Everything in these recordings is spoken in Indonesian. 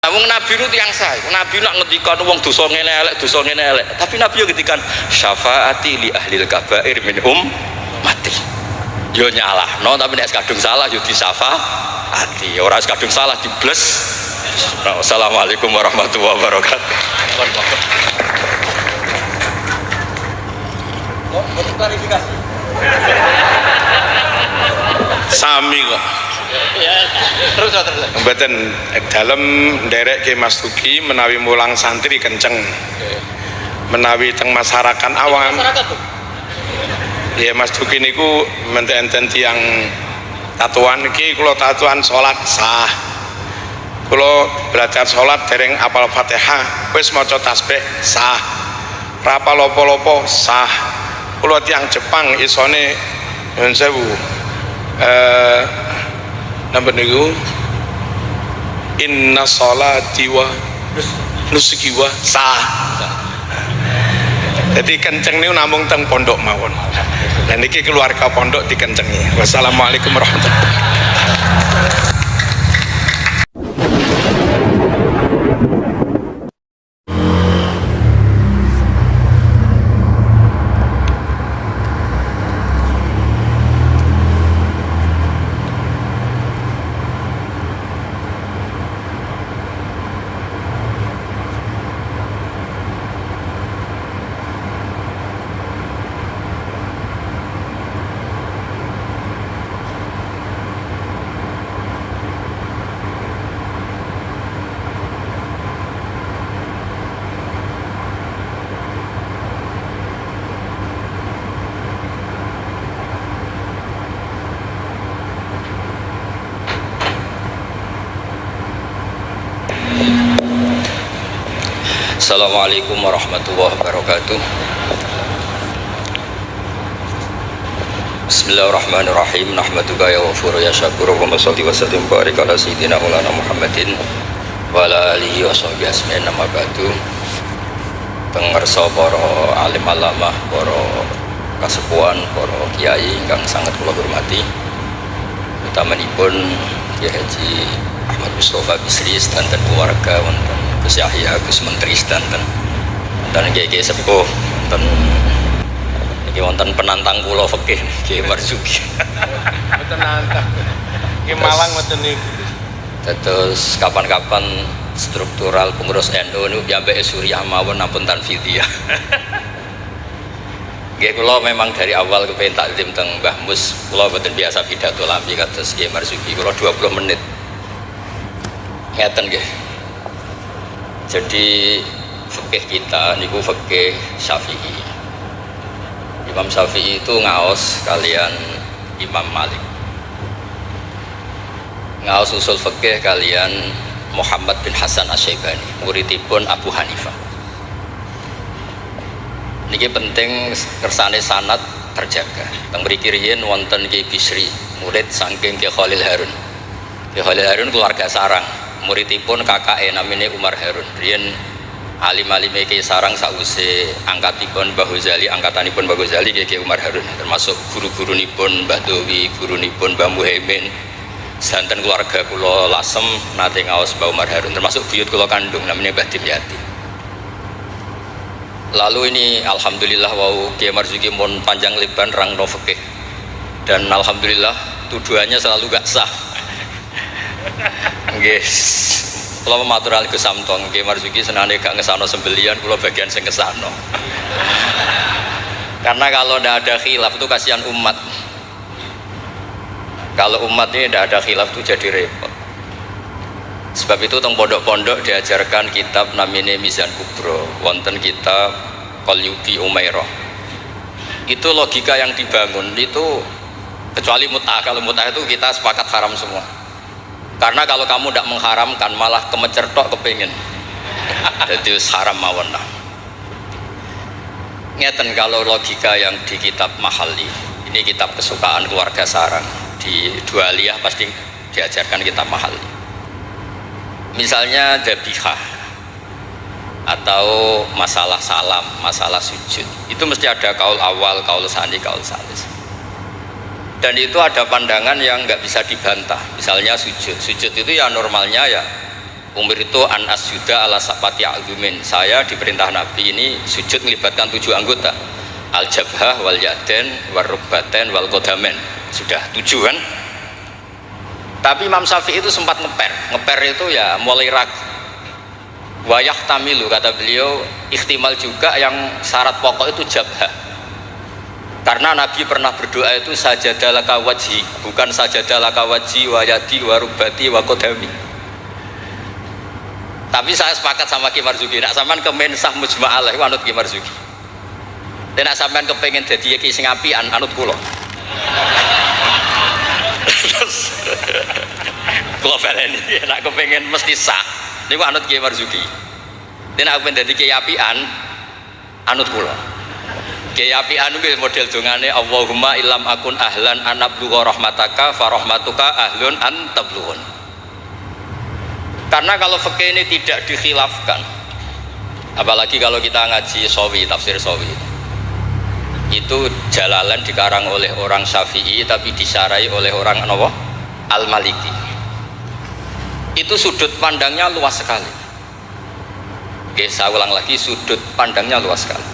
Wong Nabi itu yang sah. Nabi nak ngendikan wong dosa ngene elek, dosa ngene elek. Tapi Nabi yo ngendikan syafaati li ahlil kabair min mati. Yo nyalahno tapi nek kadung salah yo disyafaati. Ora kadung salah dibles. Assalamualaikum warahmatullahi wabarakatuh. Mau klarifikasi. Sami kok. Terus. Mboten dalem nderek ke Mas Duki menawi mulang santri kenceng. Menawi teng masyarakat awam. Ya Mas Duki niku menten tiyang tatuan iki kula tatuan salat sah. Kula belajar salat dereng apal Fatihah, wis maca tasbih sah. Ra apal apa-apa sah. Kula tiyang Jepang isone nyuwun sewu. Napa niku inna sholati wa nusuki wa sah. Jadi kenceng niku namung teng pondok mawon. Dan niki keluarga pondok dikencengi. Wassalamualaikum warahmatullahi wabarakatuh. Assalamualaikum warahmatullahi wabarakatuh. Bismillahirrahmanirrahim. Nahmaduka ya ghafur ya syakur wa sholli wa sallim barik ala sayyidina Maulana Muhammadin wa ala alihi wa sahbihi ajmain. Amma ba'du. Pengersa para alim alamah, para kasepuhan, para kiai ingkang sangat kula hormati. Utamanipun Kyai Haji Ahmad Mustofa Bisri dan keluarga wonten Gus Yahya, Gus Menteri sedanten kiai-kiai sepuh wonten penantang kula fikih Kyai Marzuki. Mboten nantang. Ki Malang mboten niku. Terus kapan-kapan struktural pengurus NU niku piyambake Suriah mawon ampun tanfidiyah. Nggih kula memang dari awal kepengin taklim teng Mbah Mus, kula mboten biasa pidato lambi kados Kyai Marzuki. Kula 20 menit. Ngeten nggih. Jadi fikih kita niku fikih Syafi'i. Imam Syafi'i itu ngaos kalian Imam Malik. Ngaos usul fikih kalian Muhammad bin Hasan Asy-Syaibani, muridipun Abu Hanifah. Niki penting kersane sanad terjaga. Teng mriki riyen wonten Kyai Bisri, murid saking Kyai Khalil Harun. Kyai Khalil Harun keluarga sarang. Muridipun kakake namine Umar Harun. Riyen alim-alime Kyai Sarang sawise angkatipun Mbah Ghazali, angkatanipun Mbah Ghazali Kyai Umar Harun, termasuk guru-gurunipun Mbah Dowi, gurunipun Mbah Muhaimin. Santen keluarga kula Lasem nate ngaos Mbah Umar Harun, termasuk buyut kula kandung namanya Mbah Dimyati. Lalu ini alhamdulillah wau Kyai Marzuki mun panjang lebar rangno fikih. Dan alhamdulillah tuduhannya selalu gak sah. Nggih. Kula matur alih Gus Samton, Kyai Marzuki senane gak ngesano sembelian, kula bagian sing ngesano. Karena kalau tidak ada khilaf itu kasihan umat. Kalau umat ini tidak ada khilaf itu jadi repot. Sebab itu teng pondok-pondok diajarkan kitab namine Mizan Kubro, wonten kitab Qalyubi Umairah. Itu logika yang dibangun itu kecuali mut'ah. Kalau mut'ah itu kita sepakat haram semua. Karena kalau kamu tidak mengharamkan malah kemecertok kepingin. Jadi haram mawon lah. Ngeten kalau logika yang di kitab Mahalli, ini kitab kesukaan keluarga sarang, di Dualiyah pasti diajarkan kitab Mahalli. Misalnya dzabihah atau masalah salam, masalah sujud, itu mesti ada kaul awal, kaul sani, kaul salis. Dan itu ada pandangan yang nggak bisa dibantah. Misalnya sujud itu ya normalnya ya Umirtu an asjuda ala sapati a'zumin. Saya diperintah Nabi ini sujud melibatkan 7 anggota. Al-jabhah wal yaden wal rukbaten wal qadamen. Sudah 7 kan? Tapi Imam Syafi'i itu sempat ngeper itu ya mulai ragu. Wayah tamilu, kata beliau, ikhtimal juga yang syarat pokok itu jabhah. Karena Nabi pernah berdoa itu sajadalaka wajhi, bukan sajadalaka wajhi wa yadi wa rubati wa qadami. Tapi saya sepakat sama Ki Marzuki, nak sampean kemen sah mujma'alah anut Ki Marzuki. Dan nak sampean kepengen dadi ki sing apian anut kula. Kula baleni nak kepengen mesti sah niku anut Ki Marzuki. Dan aku pengen dadi ki apian anut kula. Ki apian kuwi model dongane Allahumma illam akun ahlan an ablugha rahmataka fa rahmatuka ahlun an tablughun. Karena kalau fikih ini tidak dikhilafkan, apalagi kalau kita ngaji Sawi, tafsir Sawi, itu Jalalain dikarang oleh orang Syafi'i tapi disarai oleh orang apa? Al-Maliki. Itu sudut pandangnya luas sekali. Oke, saya ulang lagi, sudut pandangnya luas sekali.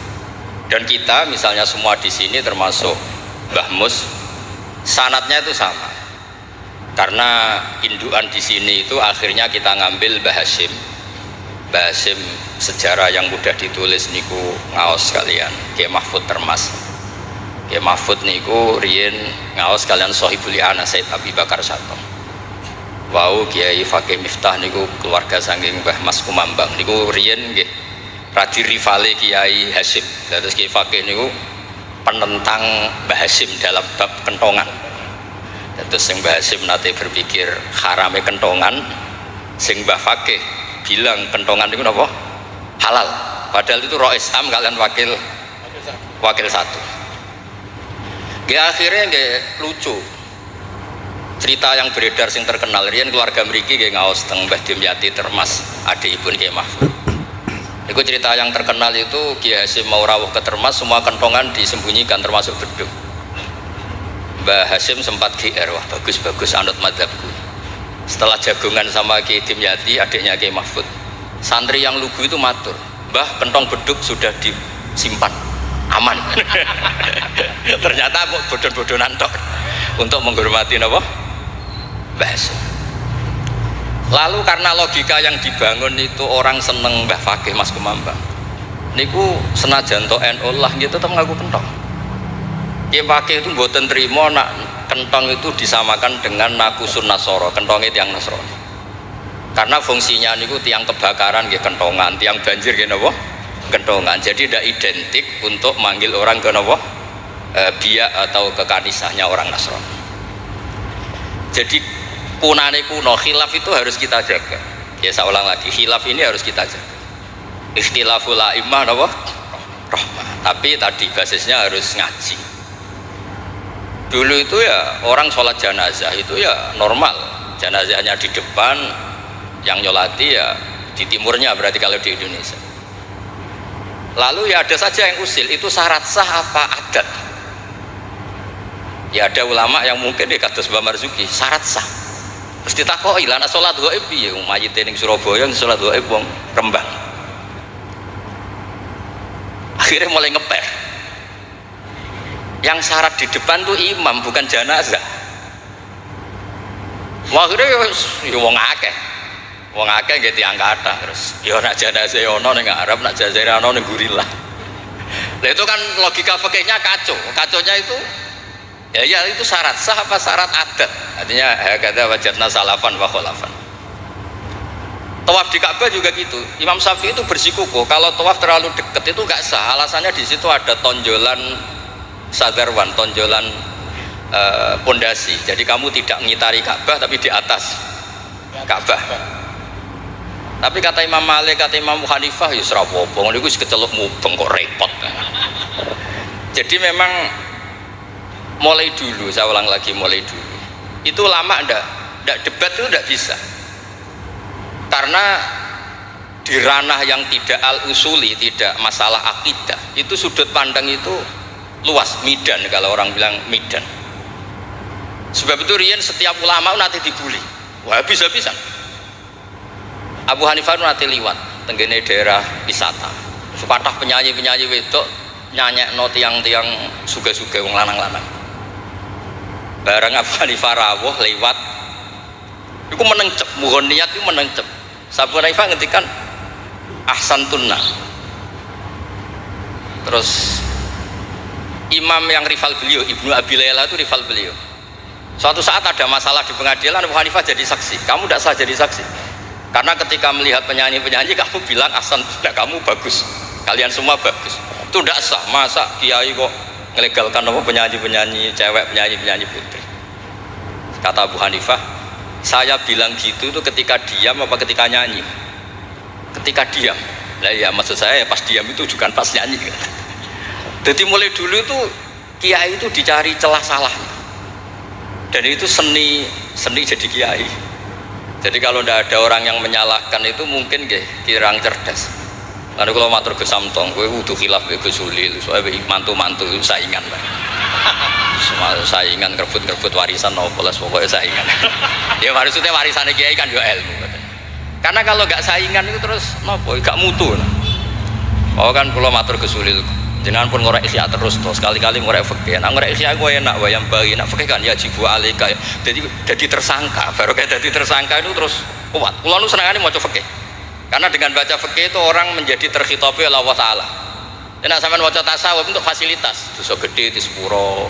Dan kita misalnya semua di sini termasuk Mbah Mus, sanadnya itu sama. Karena induan di sini itu akhirnya kita ngambil Mbah Hasyim. Mbah Hasyim sejarah yang mudah ditulis niku ngaos kalian Kiai Mahfud Termas. Kiai Mahfud niku riyen ngaos kalian Sohibul I'anah Said Abi Bakar Sato. Wau Kiai Fakih Miftah niku keluarga saking Mbah Mas Kumambang niku riyen nggih radi rivale Kiai Hasyim. Terus Kiai Fakih niku penentang Mbah Hasyim dalam bab kentongan. Terus sing Mbah Hasyim nate berpikir harame kentongan, sing Mbah Fakih bilang kentongan itu apa? Halal. Padahal itu roh Islam kalian wakil satu. Ya akhirnya nggak lucu. Cerita yang beredar sing terkenal riyen keluarga mriki nggih ngaos teng Mbah Dimyati Termas, adikipun Kiai Mahfud. Itu cerita yang terkenal itu Kiai Hasyim mau rawuh ke Termas, semua kentongan disembunyikan termasuk beduk. Mbah Hasyim sempat GR, wah bagus-bagus anut madzhabku. Setelah jagungan sama Kiai Dimyati, adiknya Kiai Mahfud, santri yang lugu itu matur, Mbah kentong beduk sudah disimpan aman. Ternyata bodoh-bodohan tok untuk menghormati apa? Mbah Hasyim. Lalu karena logika yang dibangun itu orang seneng Mbah Fakih Mas Kumambang niku senajan to NU lah gitu tetap ngaku kentong. Kiai Fakih itu mboten trimo nak kentong itu disamakan dengan nakusun Nasoro, kentongnya tiang Nasrani. Karena fungsinya niku tiang kebakaran nggih kentongan, tiang banjir nggih napa? Kentongan. Jadi tidak identik untuk manggil orang ke napa? Biak atau ke kanisahnya orang Nasrani. Jadi kunane kuno khilaf itu harus kita jaga. Ya saya ulang lagi, khilaf ini harus kita jaga. Ikhtilaful a'immah napa? Rahmah. Tapi tadi basisnya harus ngaji. Dulu itu ya orang sholat jenazah itu ya normal, jenazahnya di depan, yang nyolati ya di timurnya berarti kalau di Indonesia. Lalu ya ada saja yang usil, itu syarat sah apa adat? Ya ada ulama yang mungkin di kados Mbah Marzuki syarat sah. Terus ditakoki lan sholat gaib piye mayit ning Surabaya sholat gaib wong Rembang. Akhirnya mulai ngeper. Yang syarat di depan tuh imam bukan jenazah. Akhirnya ya wong akeh nggih tiyang kathah terus ya nak jenazah ono ning Arab, nak jenazah ono ning Gurilah. Nah itu kan logika fikihnya kacau. Kaconya itu ya itu syarat sah apa syarat adat? Artinya hakadza wajadna salafan wa khalafan. Tawaf di Ka'bah juga gitu. Imam Syafi'i itu bersikukuh kalau tawaf terlalu dekat itu enggak sah. Alasannya di situ ada tonjolan sadarwan, tonjolan pondasi. Jadi kamu tidak mengitari Ka'bah tapi di atas Ka'bah. Tapi kata Imam Malik, kata Imam Hanifah ya serapopo, niku wis keceluk mubeng kok repot. Jadi memang mulai dulu, saya ulang lagi mulai dulu. Itu lama ndak debat itu ndak bisa. Karena di ranah yang tidak al-usuli, tidak masalah akidah, itu sudut pandang itu luas, midan kalau orang bilang midan. Sebab itu riyen setiap ulama nanti dibully, wah habis-habisan. Abu Hanifah nanti liwat tenggene daerah wisata. Sepatah penyanyi-penyanyi wedok nyanyekno tiang-tiang suga-suga wong lanang-lanang. Bareng Abu Hanifah rawuh lewat iku menengcep, mohon niat iku menengcep. Abu Hanifah ngendikan ahsantunna. Terus imam yang rival beliau, Ibnu Abi Layla itu rival beliau. Suatu saat ada masalah di pengadilan, Abu Hanifah jadi saksi. Kamu tidak sah jadi saksi. Karena ketika melihat penyanyi-penyanyi kamu bilang ahsantunna, kamu bagus. Kalian semua bagus. Itu tidak sah. Masa kiai kok ngelegalkan apa penyanyi-penyanyi cewek, penyanyi-penyanyi putri. Kata Abu Hanifah, saya bilang gitu itu ketika diam apa ketika nyanyi? Ketika diam. Lah ya maksud saya pas diam itu juga pas nyanyi. Jadi mulai dulu itu kiai itu dicari celah salah. Dan itu seni jadi kiai. Jadi kalau tidak ada orang yang menyalahkan itu mungkin kirang cerdas. Lalu kalau matur ke Samtong, gue udah khilaf gue Sulil, soalnya mantu-mantu saingan lah. Semua saingan kerebut warisan nopolas pokoknya saingan. Ya maksudnya warisan kiai kan juga ilmu. Karena kalau nggak saingan itu terus nopo, gak mutu. Oh kan kalau matur ke Sulil, jangan pun ngorek isya terus sekali-kali ngorek fikih. Nah ngorek isya gue enak, wayang bagi nak fikih kan ya jibu alika. Jadi tersangka, baru kayak jadi tersangka itu terus kuat. Kalau lu senangannya mau coba fikih. Karena dengan baca fikih itu orang menjadi terkhitopi oleh Allah Ta'ala. Dan sampai baca tasawuf untuk fasilitas dosa gede di sepuro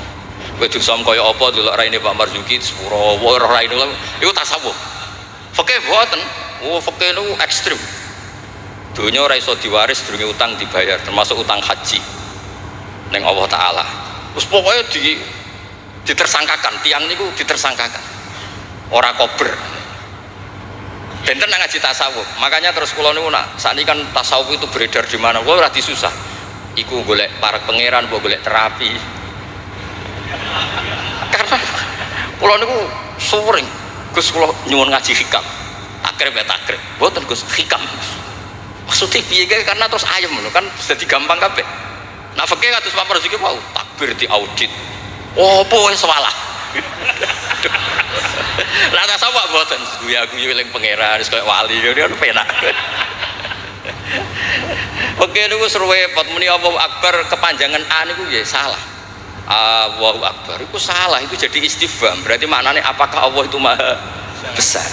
kowe dosa kaya apa dulu raine Pak Marzuki di sepuro raine itu tasawuf. Fikih boten, fikih itu ekstrim. Dunia ora iso diwaris durunge utang dibayar, termasuk utang haji ning Allah Ta'ala. Terus pokoknya ditersangkakan, tiang niku ditersangkakan ora kober. Benten nang ngaji tasawuf, makanya terus kula niku nak sakniki kan tasawuf itu beredar di mana, kula ora disusah. Iku golek para pangeran, golek terapi. Karena kula niku sering Gus kula nyuwun ngaji hikam. Takrib ya takrib. Mboten Gus hikam. Maksudnya piye karena terus ayem lho kan dadi gampang kabeh. Nah fikih kados Pak Marzuki mau takbir di audit. Opo wis salah. Lah tasawuf mboten guyu-guyu eling pangeran wis koyo wali ngono penak. Oke niku repot muni Allahu Akbar kepanjangan A niku ya salah. Allahu Akbar itu salah, itu jadi istifham. Berarti maknanya apakah Allah itu maha besar?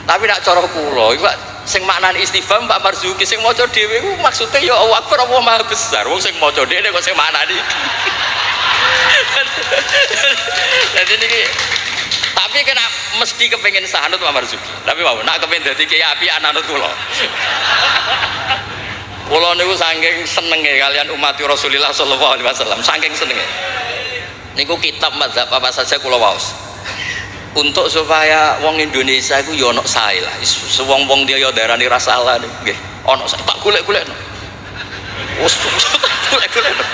Tapi nak cara kula iku sing maknane istifham Pak Marzuki sing maca dhewe iku maksude ya Allahu Akbar Allah maha besar. Wong sing maca dhewe kok sing maknani. Jadi niki tapi kena mesti kepengen sahanut Pak Marzuki. Tapi mau nak kepengen dadi kiai apian anut kula. Kula niku saking senenge kalian umat Rasulullah sallallahu alaihi wasallam, saking senenge. Niku kitab mazhab apa saja kula waos. Untuk supaya wong Indonesia iku ya ono sae lah. Wong-wong dia ya darani ra salah nggih. Ono sae tak golek-golekno. Wes golek-golekno.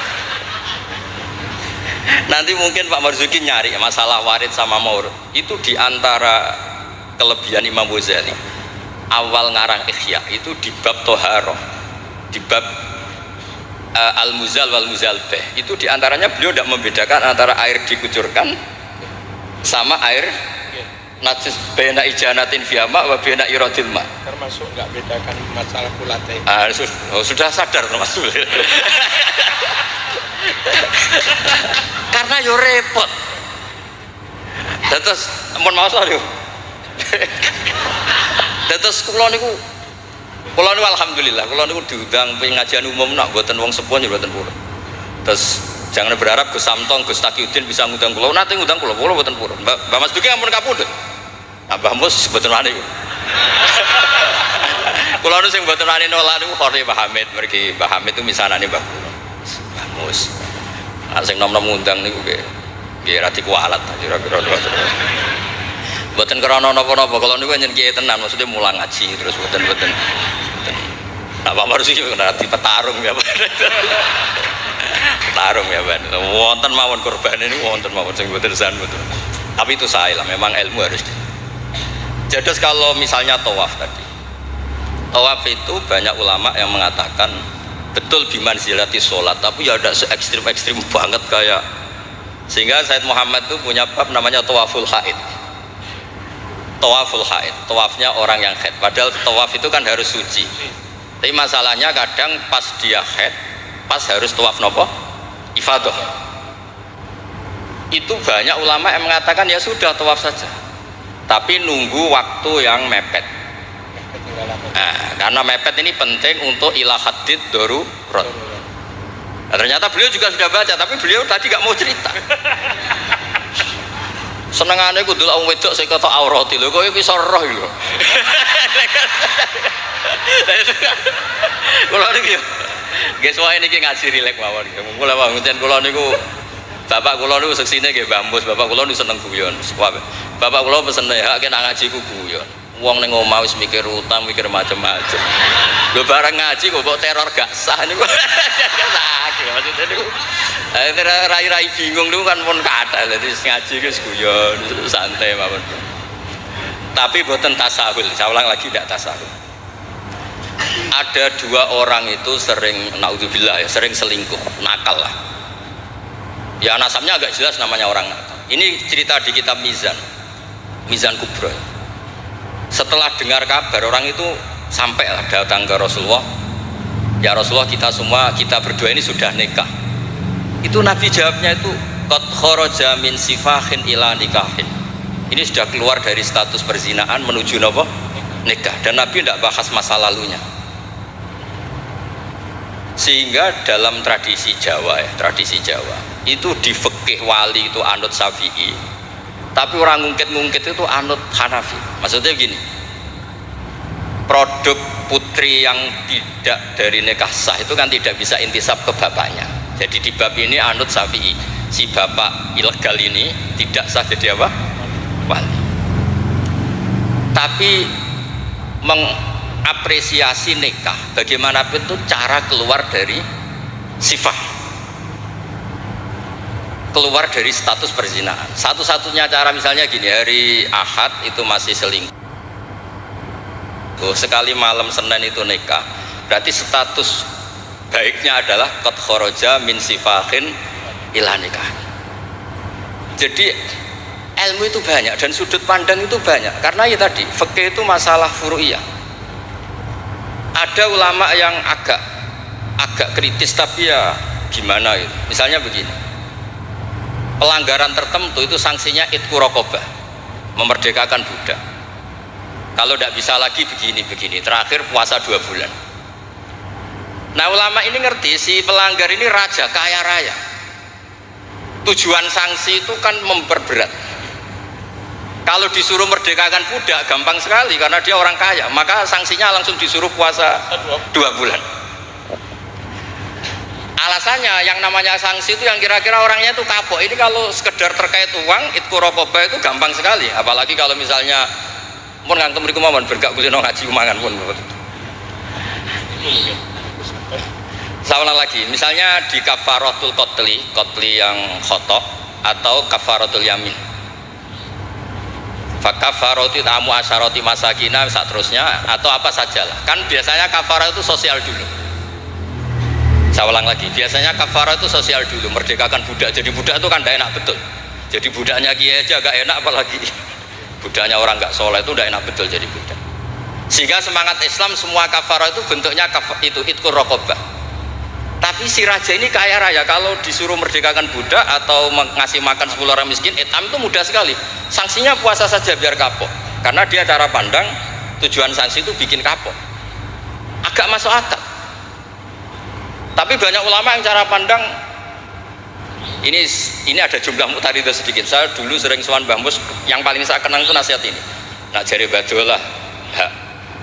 Nanti mungkin Pak Marzuki nyari masalah warid sama maurud itu diantara kelebihan Imam Ghazali. Awal ngarang Ihya itu di bab Toharoh, di bab Al-Muzal wal Muzalbeh itu diantaranya beliau tidak membedakan antara air dikucurkan sama air najis bena ijanatin fiyama wa bena irodil ma, termasuk nggak bedakan masalah kulate. Sudah sadar termasuk. Karena yo repot. Terus ampun maos lho. Terus kula niku alhamdulillah kula niku diundang pengajian umum nak mboten wong sepuh ya mboten purun. Terus jangan berharap Gus Samtong, Gus Taqiyuddin bisa ngundang kula. Nate ngundang kula mboten purun. Mbak Mas Duki ampun kapundhut. Nah, Mbah Mus mboten wani. Kula nu sing mboten wani nolak niku khore Mbah Hamid, mergi Mbah Hamid itu misanane Mbah kula. Mbah Mus. Sing nom-nom ngundang niku nggih ra dikualat kira-kira. Mboten krana napa-napa, kalau niku nyen kiai tenan maksudnya mulang ngaji terus mboten. Nah, Pak Marzuki ora dipetarung ya, Pak. Petarung ya, Pak. Wonten mawon korban ini wonten mawon sing mboten san betul. Tapi itu saya lah, memang ilmu harus. Jadi kalau misalnya tawaf tadi. Tawaf itu banyak ulama yang mengatakan betul biman zilati sholat, tapi ya ada se-ekstrim banget kayak sehingga Said Muhammad itu punya bab namanya tawaful haid. tawaful haid, tawafnya orang yang haid. Padahal tawaf itu kan harus suci. Tapi masalahnya kadang pas dia haid, pas harus tawaf nopo? Ifadah. Itu banyak ulama yang mengatakan ya sudah tawaf saja. Tapi nunggu waktu yang mepet. Nah, karena mepet ini penting untuk ilah hadid darurat. Nah, ternyata beliau juga sudah baca, tapi beliau tadi gak mau cerita. Senengane ku delok wong wedok sing kata aurati lho, kowe iso roh lho. Kula niki nggih wae niki ngaji rilek mawon. Kula pancen kula niku bapak kula niku seksine nggih Mbah Mus, bapak kula niku seneng guyon. Bapak kula pesen hak nek ngaji ku guyon. Wong ning omah wis mikir utang, mikir macam-macam. Lho bareng ngaji kok teror gak sah niku. Sakit maksudnya niku. Rai-rai bingung niku kan pun kathah. Dadi ngaji wis guyon, santai mawon. Tapi boten tasahul. Saya ulang lagi tidak tasahul. Ada dua orang itu sering naudzubillah ya, sering selingkuh, nakal lah. Ya nasabnya agak jelas namanya orang nakal. Ini cerita di kitab Mizan Kubra. Setelah dengar kabar orang itu sampai datang ke Rasulullah, ya Rasulullah kita berdua ini sudah nikah. Itu Nabi jawabnya itu qad kharaja min sifahin ila nikahin. Ini sudah keluar dari status perzinaan menuju napa? Nikah. Dan Nabi tidak bahas masa lalunya. Sehingga dalam tradisi Jawa itu di fikih wali itu anut Syafi'i. Tapi orang ngungkit-ngungkit itu anut Hanafi. Maksudnya begini, produk putri yang tidak dari nikah sah itu kan tidak bisa intisab ke bapaknya. Jadi di bab ini anut Syafi'i, si bapak ilegal ini tidak sah jadi apa? Wali. Tapi mengapresiasi nikah bagaimanapun itu cara keluar dari sifat, keluar dari status perzinahan. Satu-satunya cara misalnya gini, hari Ahad itu masih selingkuh, sekali malam Senin itu nikah, berarti status baiknya adalah qad kharaja min sifahin ila nikah. Jadi ilmu itu banyak dan sudut pandang itu banyak, karena ya tadi fikih itu masalah furu'iyah. Ada ulama yang agak kritis, tapi ya gimana gitu. Misalnya begini, pelanggaran tertentu itu sanksinya itqu raqabah, memerdekakan budak. Kalau tidak bisa lagi begini, terakhir puasa 2 bulan. Nah ulama ini ngerti si pelanggar ini raja kaya raya, tujuan sanksi itu kan memperberat. Kalau disuruh merdekakan budak gampang sekali karena dia orang kaya, maka sanksinya langsung disuruh puasa 2 bulan. Alasannya yang namanya sanksi itu yang kira-kira orangnya itu kapok. Ini kalau sekedar terkait uang, itqu raqabah itu gampang sekali. Apalagi kalau misalnya mun ngantem mriku mawon bergak kulino ngaji umangan pun. Saya ulang lagi, misalnya di kafaratul qatli yang khata atau kafaratul yamin. Fa kafaratu tamu asyarati masakina seterusnya atau apa sajalah. Kan biasanya kafarah itu sosial dulu. Saya ulang lagi, biasanya kafarah itu sosial dulu, merdekakan budak. Jadi budak itu kan tidak enak betul. Jadi budaknya kiai aja gak enak, apalagi budaknya orang gak soleh itu tidak enak betul jadi budak. Sehingga semangat Islam semua kafarah itu bentuknya itu itqu raqabah. Tapi si raja ini kaya raya, kalau disuruh merdekakan budak atau ngasih makan 10 orang miskin, etam itu mudah sekali. Sanksinya puasa saja biar kapok. Karena dia cara pandang tujuan sanksi itu bikin kapok. Agak masuk akal. Tapi banyak ulama yang cara pandang ini ada jumlah muktaridah sedikit. Saya dulu sering sowan Mbah Mus, yang paling saya kenang itu nasihat ini. Nak jari badolah,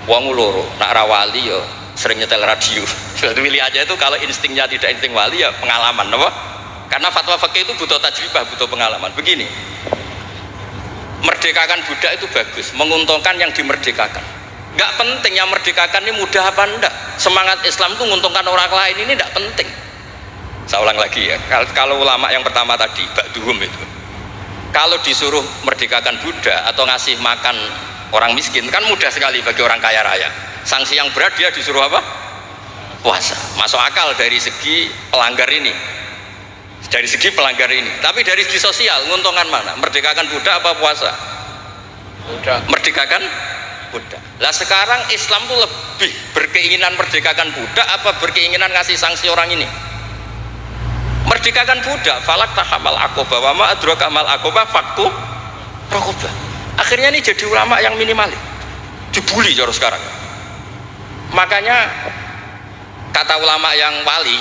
wong loro, nak rawali yo sering nyetel radio. Jadi pilih aja itu kalau instingnya tidak insting wali ya pengalaman, apa? Karena fatwa fikih itu butuh tajribah, butuh pengalaman. Begini, merdekakan budak itu bagus, menguntungkan yang dimerdekakan. Nggak penting yang merdekakan ini mudah apa enggak. Semangat Islam itu menguntungkan orang lain ini enggak penting. Saya ulang lagi ya, kalau ulama yang pertama tadi ba'duhum itu, kalau disuruh merdekakan budak atau ngasih makan orang miskin kan mudah sekali bagi orang kaya raya. Sanksi yang berat dia disuruh apa? Puasa. Masuk akal dari segi pelanggar ini, dari segi pelanggar ini. Tapi dari segi sosial menguntungkan mana? Merdekakan budak apa puasa? Merdekakan budak. Lah sekarang Islam tuh lebih berkeinginan merdekakan budak apa berkeinginan ngasih sanksi orang ini? Merdekakan budak. Falak tahamal aqobah wa ma adraka mal aqobah fakku raqobah. Akhirnya ini jadi ulama yang minimalis. Dibully cara sekarang. Makanya kata ulama yang wali,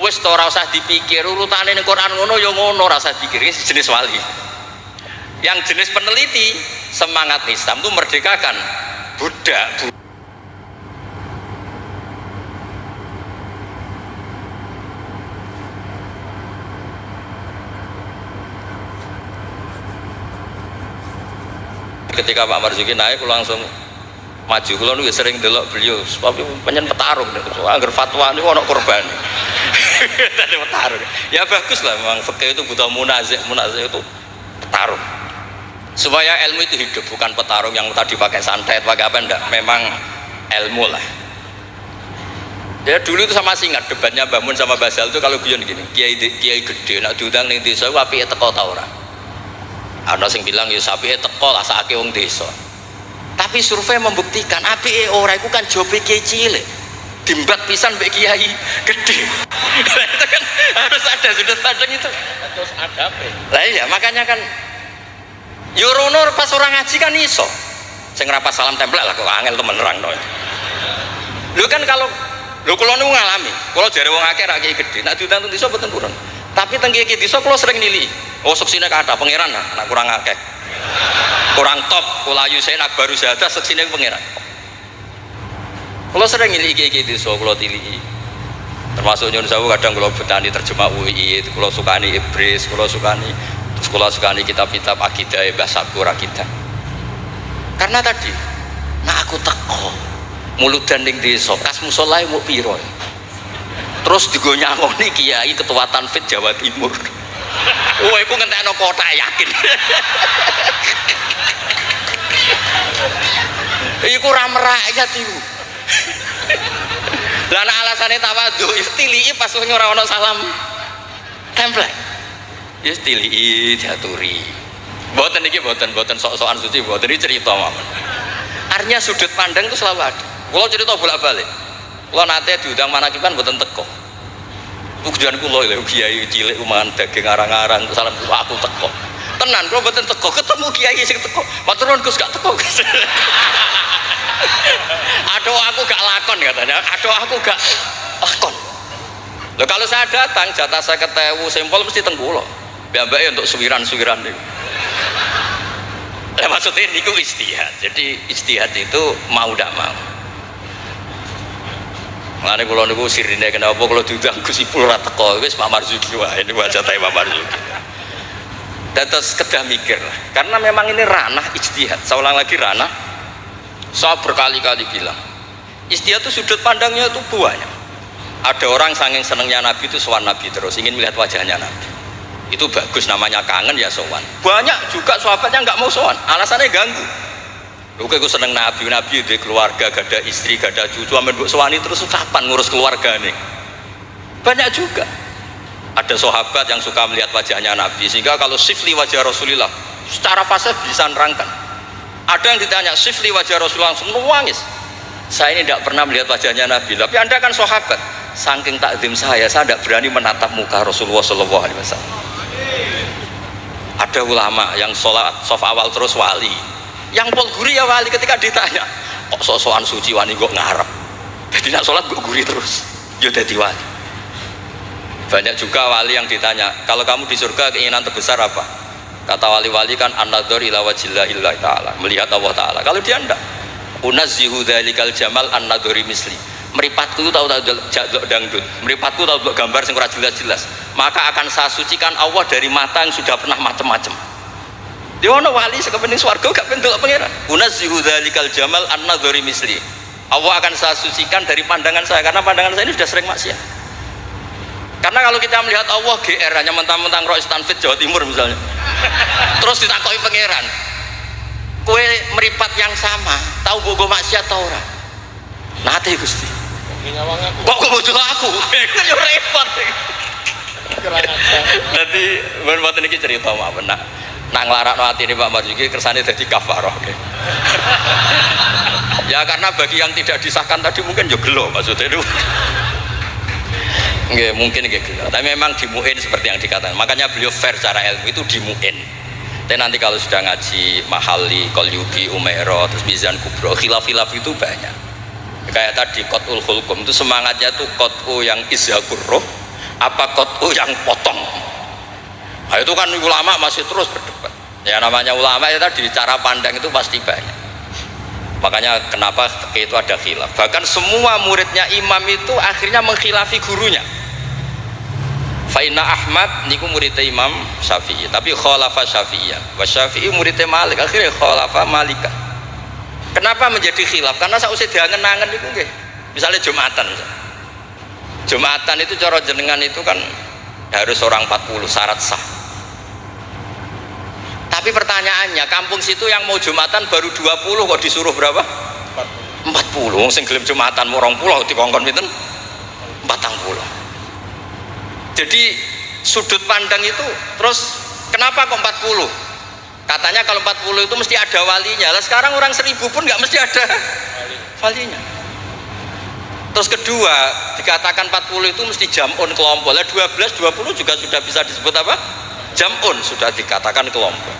wis ora usah dipikir urutane ning Quran ngono ya ngono, ora usah dipikir. Ini jenis wali. Yang jenis peneliti, semangat Islam itu merdekakan budak. Ketika Pak Marzuki naik, langsung maju. Kalau nu sering delok beliau, tapi penyen petarung, agar fatwa ini ono korban. Tadi petarung. Ya bagus lah, memang fikih itu butuh munazih itu petarung. Supaya ilmu itu hidup, bukan petarung yang tadi pakai santet, pakai apa enggak. Memang ilmu lah. Ya dulu itu sama ingat debatnya Mbah Mun sama Basal itu kalau guyon gini, kiai gede nak diundang ning desa apike teko ta ora. Ana sing bilang ya apike teko lah sakake wong desa. Tapi survei membuktikan apike ora iku kan jobe kiai cilik. Dimbat pisan mbek kiai gede. Itu kan harus ada sudut pandang itu. Terus adabe. Lah iya makanya kan Yorono pas orang ngaji kan iso. Sing rapat salam templek lah kok angel temen nerangno. Lho kan kalau kula niku ngalami, kula jare wong akeh ra kiai gede, nek diundang teng desa boten kurang. Tapi teng kiai desa kula sering nili. Oh seksine kathah pangeran nek kurang akeh. Kurang top, kula ayu saya nak baru saja seksine pangeran. Kula sering nili kiai desa kula tiliki. Termasuk nyun sewu kadang kula betani terjemah UI, kula sukani Ibris, kula sukani kitab-kitab akidah Mbah Sakur akidah. Karena tadi, nah aku teko muludan ning desa, kas musolae mau piro. Terus digo nyangoni kiai ketua Tanfid Jawa Timur. Wah, iku ngentekno kota yakin. Iku ra merakyat iku. Lah nek alasane tawadhu istilii pas ora ono salam template. Ya istilii diaturi. Mboten iki mboten sok-sokan suci, mboten iki cerita mawon. Artinya sudut pandang itu selalu ada. Kalau cerita bolak-balik, kalau nanti diundang manakiban mboten teko. Tujuan kula lho kiai cilik mangan daging arang-arang salam aku teko. Tenan kula mboten teko, ketemu kiai sing teko. Matur nuwun Gus gak teko. Aduh aku gak lakon katanya. Aduh aku gak lakon. Loh kalau saya datang jatah saya ketemu sempol mesti teng kula. Mbak-mbake untuk suwiran-suwiran niku. Lah maksudnya niku ijtihad. Jadi ijtihad itu mau ndak mau. Mane kula niku sirine kenapa kula diundang Gus Ipul ora teko wis Pak Marzuki wae niku jatahe Pak Marzuki. Dados kedah mikir lah. Karena memang ini ranah ijtihad. Saya ulang lagi ranah. Saya berkali-kali bilang, ijtihad itu sudut pandangnya itu banyak. Ada orang saking senengnya Nabi itu sowan Nabi terus ingin melihat wajahnya Nabi. Itu bagus namanya kangen ya sowan. Banyak juga sahabatnya nggak mau sowan, alasannya ganggu. Oke, aku seneng Nabi di keluarga, gak ada istri, gak ada cucu, amin mbok sowani terus kapan ngurus keluarga nih? Banyak juga. Ada sahabat yang suka melihat wajahnya Nabi, sehingga kalau sifli wajah Rasulullah, secara fase bisa nerangkan. Ada yang ditanya sifli wajah Rasulullah langsung nangis. Saya ini tidak pernah melihat wajahnya Nabi, tapi Anda kan sahabat. Saking takzim saya tidak berani menatap muka Rasulullah SAW. Ada ulama yang sholat sof awal terus wali. Yang pol guri ya wali ketika ditanya kok sok-sokan suci wani kok ngarep jadi nak sholat kok guri terus ya jadi wali. Banyak juga wali yang ditanya kalau kamu di surga keinginan terbesar apa, kata wali-wali kan an-nadhar ila wajhillahi ta'ala, melihat Allah ta'ala. Kalau dia enggak unazzihu dzalikal jamal an-nadhari misli, meripatku itu tahu dangdut, meripatku tahu gambar sing ora jelas-jelas, maka akan saya sucikan Allah dari mata yang sudah pernah macam-macam. Dia ono wali sekepening swarga gak pengen delok pangeran. Unazzihu dzalikal jamal an-nadhari misli. Allah akan saya sucikan dari pandangan saya karena pandangan saya ini sudah sering maksiat. Karena kalau kita melihat Allah GR hanya mentang-mentang Rois Tanfid Jawa Timur misalnya. Terus ditakoki pangeran. Kowe meripat yang sama, tahu bogo maksiat ta ora? Nate Gusti. Kok bojo aku? Yo repot. Nanti mboten iki cerita mawon nak. Nak nglarakno atine Pak Marzuki kersane dadi kafarah. Ya karena bagi yang tidak disahkan tadi mungkin yo gelo maksudnya itu. Nggih, mungkin nggih gelo. Tapi memang di MUIN seperti yang dikatakan. Makanya beliau fair secara ilmu itu di MUIN. Dan nanti kalau sudah ngaji Mahali, Qalyubi, Umairah, terus Mizan Kubro, khilaf-khilaf itu banyak. Kayak tadi Qat'ul Hulqum itu semangatnya tuh qat'u yang izhakur roh apa qat'u yang potong. Nah, itu kan ulama masih terus berdebat. Ya namanya ulama ya tadi cara pandang itu pasti banyak. Makanya kenapa itu ada khilaf. Bahkan semua muridnya imam itu akhirnya mengkhilafi gurunya. Faina Ahmad niku muridnya Imam Syafi'i, tapi khalafa Syafi'iyah. Wa Syafi'i muridnya Malik, akhirnya khalafa Malikah. Kenapa menjadi khilaf? Karena sausé diangen-angen niku nggih. Misalnya Jumatan. Jumatan itu cara jenengan itu kan harus orang 40 syarat sah. Tapi pertanyaannya, kampung situ yang mau Jumatan baru 20 kok disuruh berapa? 40. Wong sing gelem Jumatan mau 20 dikongkon pinten? 40. Jadi sudut pandang itu terus kenapa kok 40? Katanya kalau 40 itu mesti ada walinya. Lah sekarang orang 1000 pun nggak mesti ada walinya. Terus kedua, dikatakan 40 itu mesti jam'un kelompok. Lah 12, 20 juga sudah bisa disebut apa? Jam'un, sudah dikatakan kelompok.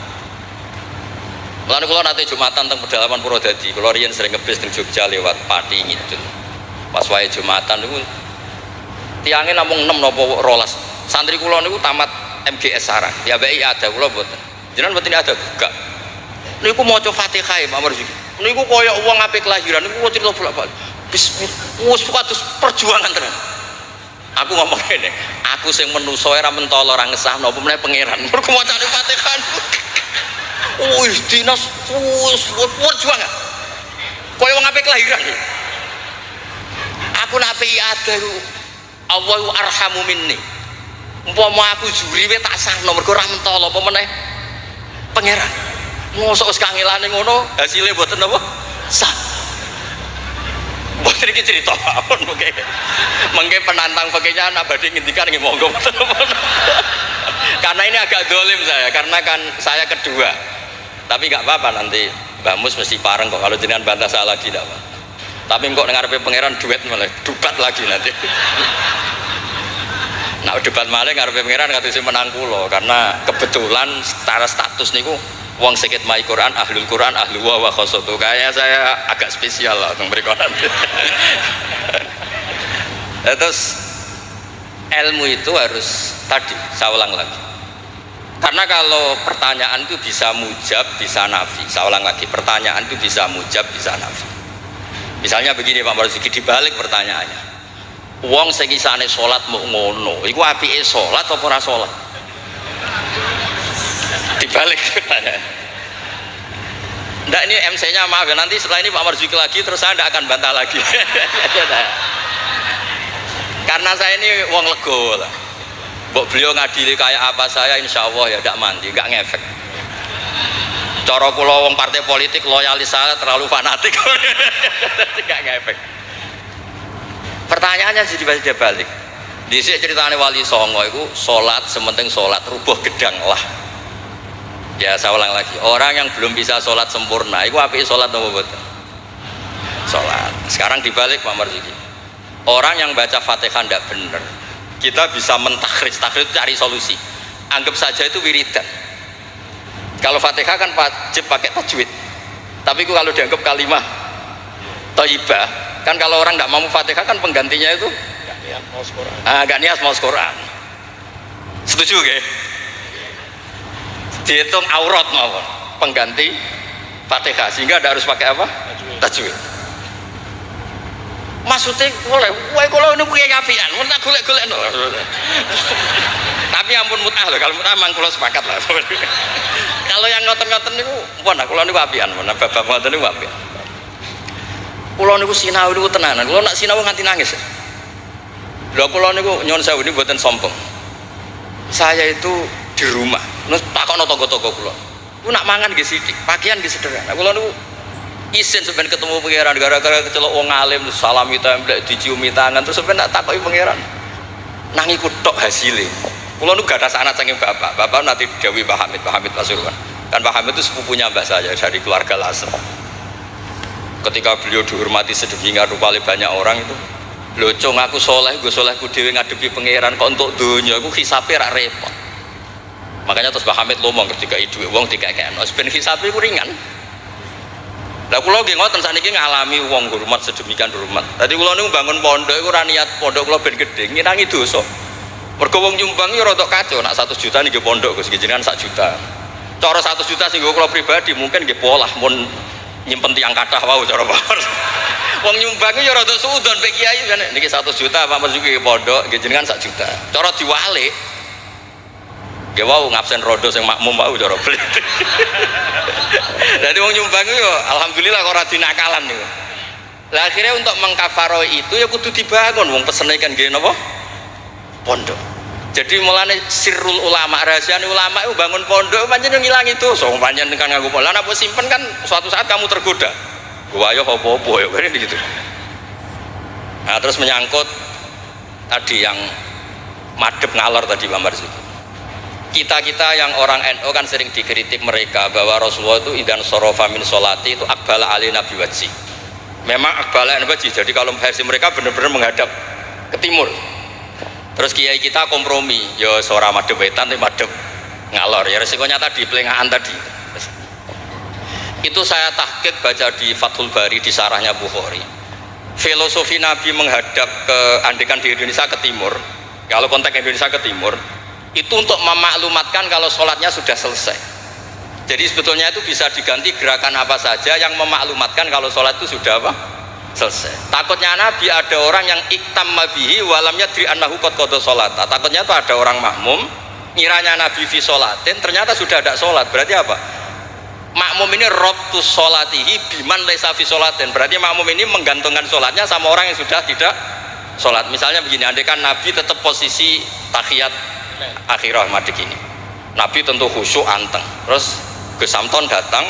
Lalu kalau nanti Jumatan tentang pedalaman Purwodadi, kalau riyen sering ngebis di Jogja lewat Pati Ngidul. Pas wae Jumatan itu tiangnya namung 6 nopo rolas. Santri kula niku tamat MGS Sarang. Ya baik ada kula mboten. Jenengan mboten ada gak. Niku maca Fatihah Pak Marzuki. Niku koyo wong ape kelahiran niku kula cerita bolak-balik. Bismillah. Wis kados perjuangan tenan. Aku ngomong ngene, aku sing menusa ora mentolo ora ngesahno apa meneh pangeran. Mergo macane Fatihah. Wis dinas wis perjuangan. Koyo wong ape kelahiran. Aku nak ape ada Allahu arhamu minni. Umpama aku juri we tak sahno mergo ora mentolo apa meneh pangeran. Mosok wis kangelane ngono, hasilé mboten apa? Sah. Mboten iki cerita mawon mengke penantang fakihnya anak badhe ngendikan nggih monggo. Karena ini agak dolim saya, karena kan saya kedua. Tapi enggak apa-apa nanti Mbah Mus mesti pareng kok kalau jenengan bantah saya lagi enggak apa. Tapi kok ngarepe pangeran duet malah debat lagi nanti. Nah debat malah ngarepe pangeran katanya menang kula karena kebetulan secara status niku wong sikit mai Quran, ahlul Quran, ahlu wa khosotu. Kayak saya agak spesial lah untuk mereka nanti. Terus ilmu itu harus tadi saya ulang lagi. Karena kalau pertanyaan itu bisa mujab, bisa nafi. Saya ulang lagi, pertanyaan itu bisa mujab, bisa nafi. Misalnya begini Pak Marzuki, dibalik pertanyaannya, wong sing isane salat mau ngono iku apike salat apa ora salat? Dibalik pertanyaan. Ndak, ini MC-nya maaf ya, nanti setelah ini Pak Marzuki lagi terus saya tidak akan bantah lagi. Karena saya ini wong lego lah. Mbok beliau ngadili kayak apa saya insya Allah ya tidak mandi, nggak ngefek. Cara kula wong partai politik loyalis saya terlalu fanatik. Tidak ngefek. Pertanyaannya jadi balik. Dhisik ceritane Wali Songo itu salat sementing salat rubuh gedang lah. Ya saya ulang lagi, orang yang belum bisa sholat sempurna itu apike sholat apa mboten? Sholat. Sekarang dibalik Pak Marzuki, orang yang baca Fatihah tidak benar, kita bisa mentakhrij cari solusi. Anggap saja itu wiridan. Kalau Fatihah kan wajib pakai tajwid, tapi kalau dianggap kalimah thayyibah, kan kalau orang tidak mau Fatihah kan penggantinya itu gak niat mau Quran. Setuju gak? Dihitung aurat mawon pengganti Fatihah sehingga tidak harus pakai apa? Tajwid. Maksudnya boleh, wae kalau ini punya apian, mau tak golek-golek no. Tapi ampun mutah loh, kalau mutah memang kalau sepakat lah. Kalau yang ngoten-ngoten itu, mana kalau ini apian, mana bapak ngoten ini apian. Kalau ini sinau ini tenanan, kalau nak sinau nganti nangis. Lho kalau ini nyon sewu ini buatan sombong. Saya itu di rumah, nus takon toko-toko kula. Ku nak mangan nggih sithik, pakaian nggih sederhana. Kula niku isin sampeyan ketemu pangeran gara-gara kecelok wong alim salami templek diciumi tangan terus sampeyan tak takoki pangeran. Nang iku tok hasile. Kulo nu gak ada sanad saking bapak nanti Dewi Pak Hamid Pasuruan. Kan Pak Hamid itu sepupunya mbah saya dari keluarga Lasem. Ketika beliau dihormati sedemikian rupa oleh banyak orang itu, lho cung aku soleh, gue solehku dhewe ngadepi pangeran kok untuk dunia aku hisabe rak repot. Makanya terus Pak Hamid ngomong ketika itu wong dikekekno ben hisabe ku ringan. Lah kula nggih ngoten sakniki ngalami wong hormat sedemikian hormat. Dadi kula niku bangun pondok iku ora niat pondok kula ben gedhe, ngirangi dosa. Mergo wong nyumbang yo rada kacau, nak 1 juta nggih pondok Gus jenengan 1 juta. Cara 1 juta sing kula pribadi mungkin nggih polah mun nyimpen tiyang kathah wau cara bawor. Wong nyumbang yo rada suudon pek kiai niki 1 juta Pak Marzuki pondok nggih jenengan 1 juta. Cara diwalik nggih wau ngabsen rodo sing makmum wau cara beli. Dadi wong nyumbang yo alhamdulillah kok ora dinakalan niku. Lah akhirnya untuk mengkafaroi itu ya kudu dibangun wong pesene kan nggih napa? Pondok. Jadi mulane sirrul ulama, rahasia ulama itu bangun pondok pancen ngilangi dosa. Pancen kan nganggo pondok. Lah nek simpen kan suatu saat kamu tergoda. Gua ayo apa-apa ya kan gitu. Nah, terus menyangkut tadi yang madhep ngalor tadi Pak Marzuki. Kita yang orang NU kan sering dikritik mereka bahwa Rasulullah itu idan sorofa min sholati itu akbala ali nabi wajhi. Memang akbala nabi wajhi. Jadi kalau versi mereka benar-benar menghadap ke timur. Terus kiai kita kompromi, ya suara madhep wetan tapi madhep ngalor. Ya resikonya tadi pelengahan tadi. Itu saya tahqiq baca di Fathul Bari di sarahnya Bukhari. Filosofi Nabi menghadap ke andekan di Indonesia ke timur. Kalau konteks Indonesia ke timur, itu untuk memaklumatkan kalau sholatnya sudah selesai. Jadi sebetulnya itu bisa diganti gerakan apa saja yang memaklumatkan kalau sholat itu sudah apa? Selesai. Takutnya Nabi ada orang yang iktamma bihi walam yadri annahu qad qada sholata. Takutnya itu ada orang makmum ngiranya Nabi fi sholatin ternyata sudah ada sholat. Berarti apa? Makmum ini rabtus sholatihi biman laisa fi sholatin. Berarti makmum ini menggantungkan sholatnya sama orang yang sudah tidak sholat. Misalnya begini, andai kan Nabi tetap posisi tahiyat akhirah madhik ini. Nabi tentu khusyuk anteng. Terus Gus Samton datang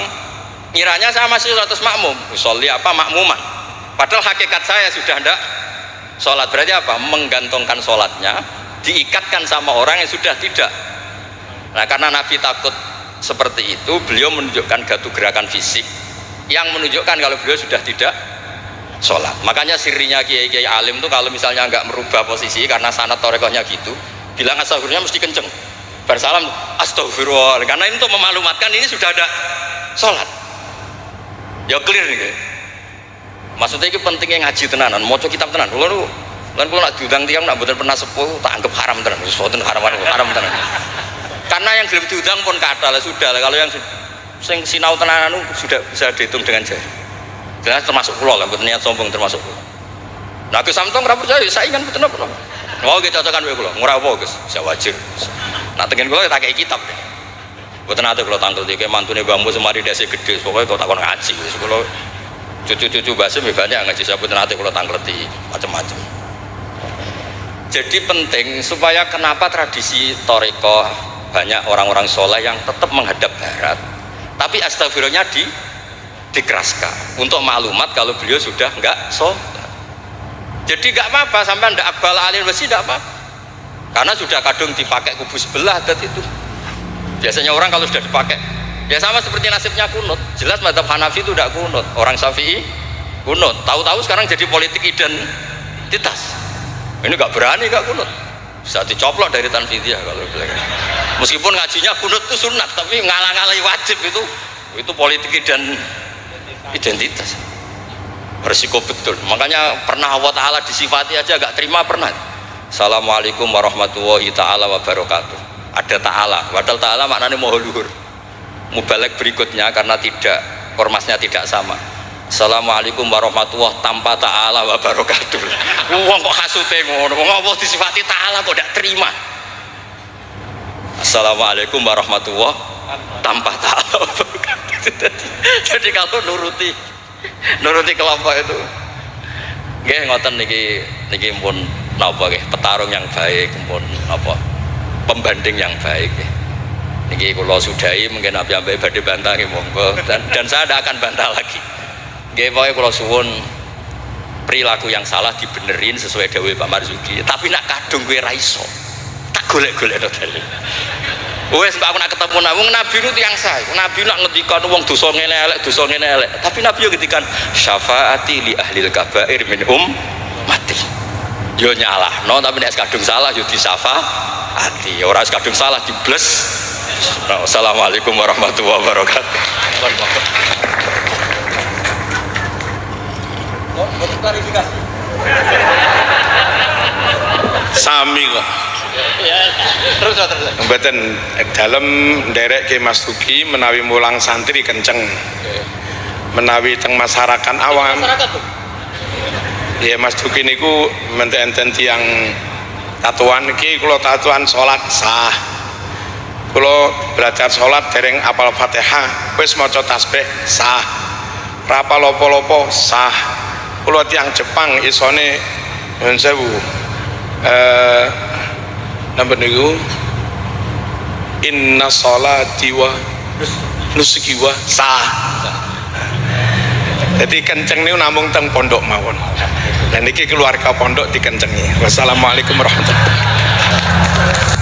ngiranya saya masih 100 makmum. Usolli apa makmuman. Padahal hakikat saya sudah tidak sholat. Berarti apa? Menggantungkan sholatnya diikatkan sama orang yang sudah tidak. Nah karena Nabi takut seperti itu, beliau menunjukkan gatu gerakan fisik yang menunjukkan kalau beliau sudah tidak sholat. Makanya sirinya kiai-kiai alim tuh kalau misalnya nggak merubah posisi karena sanad torekohnya gitu, bilang astagfirullah mesti kenceng. Bersalam astagfirullah. Karena ini untuk memaklumatkan ini sudah ada sholat. Ya clear nih. Maksudnya itu pentingnya ngaji tenanan, mau kitab tenan. Kalau nak diundang tiang nak betul pernah sepuh, tak anggap haram tenan. Sesuatu haram tenan. Karena yang belum diundang pun kata lah sudah lah. Kalau yang sinau tenanan sudah bisa dihitung dengan jari. Jelas termasuk pulau lah, betul niat sombong termasuk pulau. Nah Gus Samton nggak percaya, saya kan betul apa? Mau kita cocokkan pulau, ngurau apa Gus? Saya wajib. Nah tengen pulau kita kayak kitab deh. Betul nanti kalau tanggal tiga mantune bambu semari dasi gede, pokoknya kalau tak kon ngaji, kalau cucu-cucu basim banyak ngaji sabut nanti kalau tangkleti macam-macam. Jadi penting supaya kenapa tradisi toriko banyak orang-orang soleh yang tetap menghadap barat, tapi astagfirullahnya dikeraskan untuk maklumat kalau beliau sudah enggak sholat. Jadi enggak apa-apa sampai ndak akbal alil wasi enggak apa, karena sudah kadung dipakai kubu sebelah adat itu. Biasanya orang kalau sudah dipakai ya sama seperti nasibnya kunut. Jelas mazhab Hanafi itu tidak kunut, orang Syafi'i kunut. Tahu-tahu sekarang jadi politik identitas. Ini nggak berani nggak kunut, bisa dicoplok dari tanfidiyah kalau bilang. Meskipun ngajinya kunut itu sunat, tapi ngalah-ngalahi wajib itu politik identitas. Berisiko betul. Makanya pernah Allah Ta'ala disifati aja nggak terima pernah. Assalamualaikum warahmatullahi ta'ala wabarakatuh. Ada ta'ala, padahal ta'ala maknanya mohon luhur. Mubalek berikutnya karena tidak ormasnya tidak sama. Assalamualaikum warahmatullahi tanpa ta'ala wa barakatuh. Wong kok hasute ngono, wong apa disifati ta'ala kok tidak terima. Assalamualaikum warahmatullahi tanpa ta'ala wa barakatuh. Jadi kalau nuruti kelompok itu nggih ngoten niki pun napa nggih petarung yang baik pun napa pembanding yang baik nggih. Niki kula sudahi mungkin ambil badhe bantah nggih monggo dan saya tidak akan bantah lagi. Nggih pokoke kula suwun perilaku yang salah dibenerin sesuai dawuh Pak Marzuki. Tapi nak kadung kowe ra iso, tak golek-golek dalil. Wes aku nak ketemu Nabi itu yang saya. Nabi nak ngendikan wong dosa ngene elek, dosa ngene elek. Tapi Nabi yo ngendikan syafaati li ahlil kabair min ummati. Yo nyalahno tapi nek kadung salah yo disafaati. Ora kadung salah dibles. Assalamualaikum warahmatullahi wabarakatuh. Untuk klarifikasi. Sami kok. Terus. Mboten dalem nderek Ki Mas Duki menawi mulang santri kenceng. Menawi teng masyarakat awam. Ya Mas Duki niku enten tiyang tatuan iki kula tatuan salat sah. Kula belajar salat dereng apal Fatihah, wis maca tasbih sah. Ra apal apa-apa sah. Kula tiyang Jepang isone nyuwun sewu. Napa niku inna sholati wa nusuki wa sah. Jadi kenceng niku namung teng pondok mawon. Dan niki keluarga pondok dikencengi. Wassalamualaikum warahmatullahi wabarakatuh.